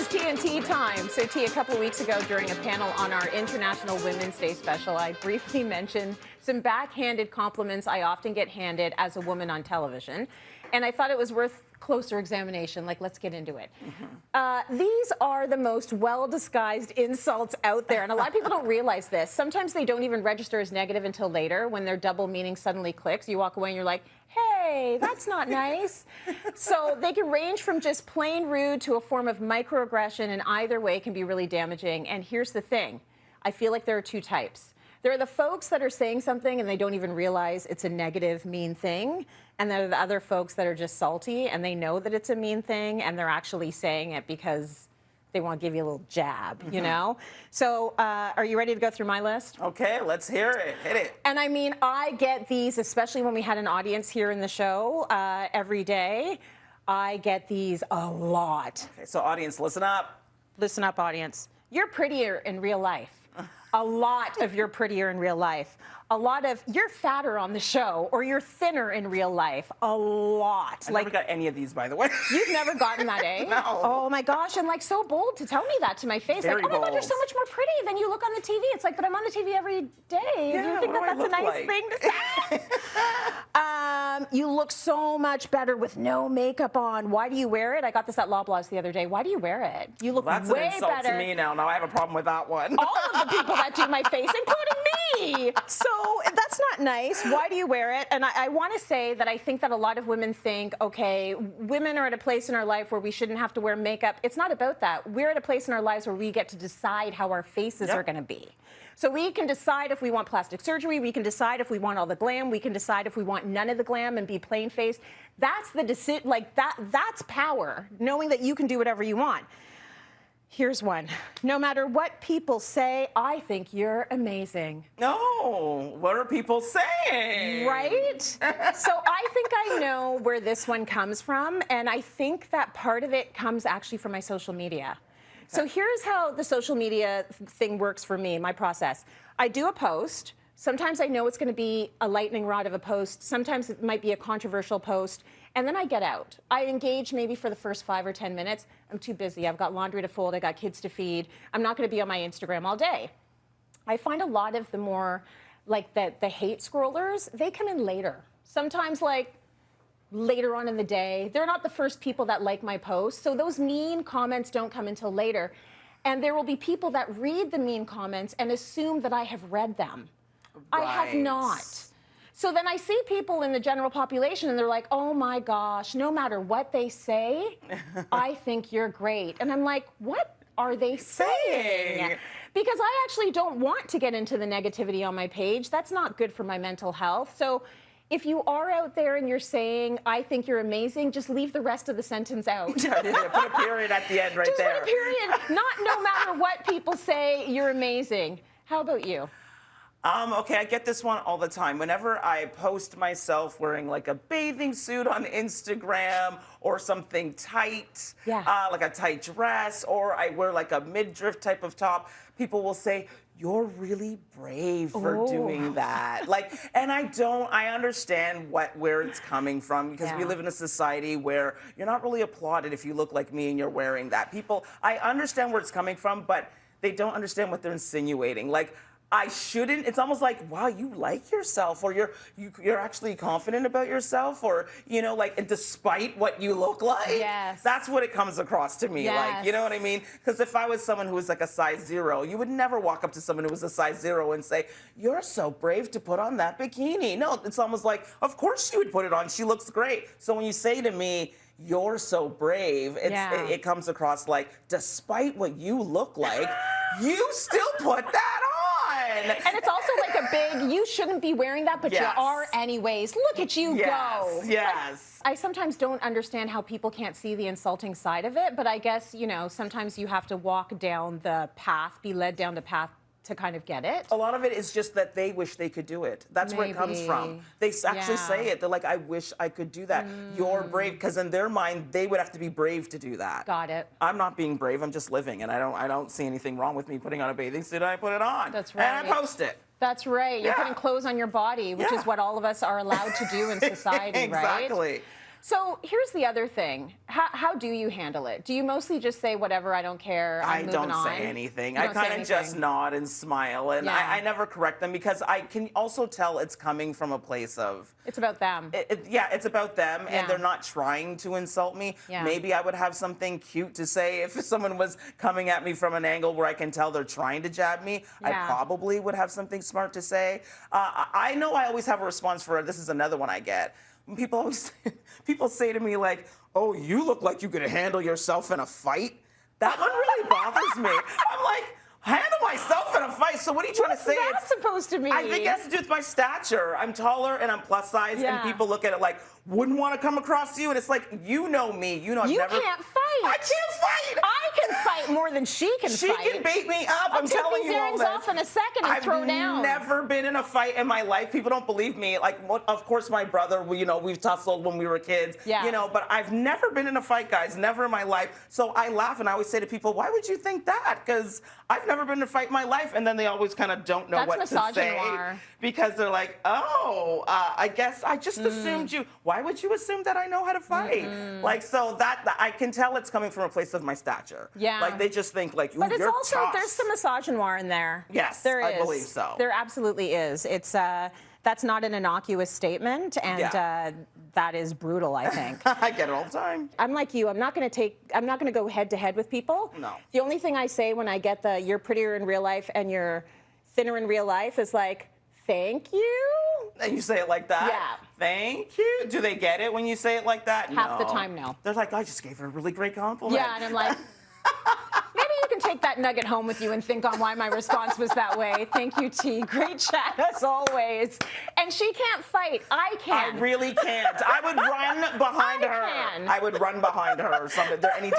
is TNT time. So T, a couple of weeks ago during a panel on our International Women's Day special, I briefly mentioned some backhanded compliments I often get handed as a woman on television. And I thought it was worth closer examination. Like, let's get into it. These are the most well-disguised insults out there. And a lot of people don't realize this. Sometimes they don't even register as negative until later when their double meaning suddenly clicks. You walk away and you're like, hey, that's not nice. So they can range from just plain rude to a form of microaggression, and either way can be really damaging. And here's the thing. I feel like there are two types. There are the folks that are saying something and they don't even realize it's a negative, mean thing. And there are the other folks that are just salty and they know that it's a mean thing and they're actually saying it because they want to give you a little jab, you know? So are you ready to go through my list? Okay, let's hear it. Hit it. And I mean, I get these, especially when we had an audience here in the show every day. I get these a lot. Okay, so audience, listen up. Listen up, audience. You're prettier in real life. A lot of you're prettier in real life. A lot of you're fatter on the show, or you're thinner in real life. A lot. I never got any of these, by the way. You've never gotten that, eh? No. Oh my gosh, and like so bold to tell me that to my face. Very like, oh my God, you're bold. so much more pretty than you look on the TV. It's like, but I'm on the TV every day. Yeah, Do you think what that do I that's a look nice like? thing to say? You look so much better with no makeup on. Why do you wear it? I got this at Loblaws the other day. Why do you wear it? You look That's way an insult better. to me now. Now I have a problem with that one. All of the people that do my face, including me. So that's not nice. Why do you wear it? And I want to say that I think that a lot of women think, okay, women are at a place in our life where we shouldn't have to wear makeup. It's not about that. We're at a place in our lives where we get to decide how our faces are going to be. So we can decide if we want plastic surgery. We can decide if we want all the glam. We can decide if we want none of the glam and be plain faced. That's the decision. Like that's power. Knowing that you can do whatever you want. Here's one. No matter what people say, I think you're amazing. No, what are people saying? Right? So I think I know where this one comes from, and I think that part of it comes actually from my social media. So here's how the social media thing works for me, my process. I do a post. Sometimes I know it's going to be a lightning rod of a post. Sometimes it might be a controversial post. And then I get out. I engage maybe for the first 5 or 10 minutes. I'm too busy. I've got laundry to fold. I got kids to feed. I'm not going to be on my Instagram all day. I find a lot of the more, like the hate scrollers, they come in later. Sometimes like later on in the day. They're not the first people that like my posts. So those mean comments don't come until later. And there will be people that read the mean comments and assume that I have read them. Right. I have not. So then I see people in the general population and they're like, oh my gosh, no matter what they say, I think you're great. And I'm like, what are they saying? Because I actually don't want to get into the negativity on my page. That's not good for my mental health. So if you are out there and you're saying, I think you're amazing, just leave the rest of the sentence out. Put a period at the end right just there. Put a period. Not no matter what people say, you're amazing. How about you? Okay, I get this one all the time. Whenever I post myself wearing like a bathing suit on Instagram or something tight, like a tight dress, or I wear like a midriff type of top, people will say, you're really brave for doing that. Like, and I understand where it's coming from, because we live in a society where you're not really applauded if you look like me and you're wearing that. I understand where it's coming from, but they don't understand what they're insinuating. Like, I shouldn't. It's almost like, wow, you like yourself, or you're actually confident about yourself, or like, and despite what you look like. Yes. That's what it comes across to me. Yes. Like, you know what I mean? Because if I was someone who was like a size 0, you would never walk up to someone who was a size 0 and say, "You're so brave to put on that bikini." No, it's almost like, of course she would put it on. She looks great. So when you say to me, "You're so brave," it comes across like, despite what you look like, you still put that on. And it's also like a big, you shouldn't be wearing that, but you are anyways. Look at you go. Yes. But I sometimes don't understand how people can't see the insulting side of it, but I guess, sometimes you have to walk down the path, be led down the path to kind of get it. A lot of it is just that they wish they could do it. That's where it comes from. They actually say it. They're like, I wish I could do that. You're brave, because in their mind, they would have to be brave to do that. Got it. I'm not being brave. I'm just living, and I don't see anything wrong with me putting on a bathing suit. I put it on. That's right. And I post it. That's right. You're putting clothes on your body, which is what all of us are allowed to do in society, right? Exactly. So here's the other thing. How do you handle it? Do you mostly just say whatever, I don't care, I'm moving on? I don't say anything. You I don't say kind of just nod and smile, and Yeah. I never correct them because I can also tell it's coming from a place of... It's about them. Yeah, it's about them, Yeah. and they're not trying to insult me. Yeah. Maybe I would have something cute to say if someone was coming at me from an angle where I can tell they're trying to jab me. Yeah. I probably would have something smart to say. I know I always have a response for, this is another one I get. People always, people say to me like, "Oh, you look like you could handle yourself in a fight." That one really bothers me. I'm like, handle myself in a fight. So what are you trying to say? What's that supposed to mean? I think it has to do with my stature. I'm taller and I'm plus size, Yeah. and people look at it like, wouldn't want to come across you, and it's like, you know me. You know I've You never... can't fight. I can't fight. I can fight more than she can She fight. can beat me up. I'll I'm take telling these you all earrings this. off in a second and throw down. I've never been in a fight in my life. People don't believe me. Like, of course, my brother, we've tussled when we were kids. Yeah. But I've never been in a fight, guys. Never in my life. So I laugh, and I always say to people, why would you think that? Because I've never been in a fight in my life. And then they always kind of don't know That's what to say. misogynoir. Because they're like, oh, I guess I just assumed you. Why would you assume that I know how to fight? Like, so that I can tell it's coming from a place of my stature. Yeah. Like, they just think like, ooh, But it's you're also, tough. there's some misogynoir in there. Yes, there is. I believe so. There absolutely is. It's that's not an innocuous statement, and Yeah. that is brutal, I think. I get it all the time. I'm like you. I'm not going to go head to head with people. No. The only thing I say when I get the "you're prettier in real life and you're thinner in real life" is like, "Thank you." And you say it like that? Yeah. Thank you. Do they get it when you say it like that? Half the No. time, no. They're like, I just gave her a really great compliment. Yeah, and I'm like, maybe you can take that nugget home with you and think on why my response was that way. Thank you, T. Great chat as always. And she can't fight. I can. I really can't. I would run behind her. can. I would run behind her or something. There any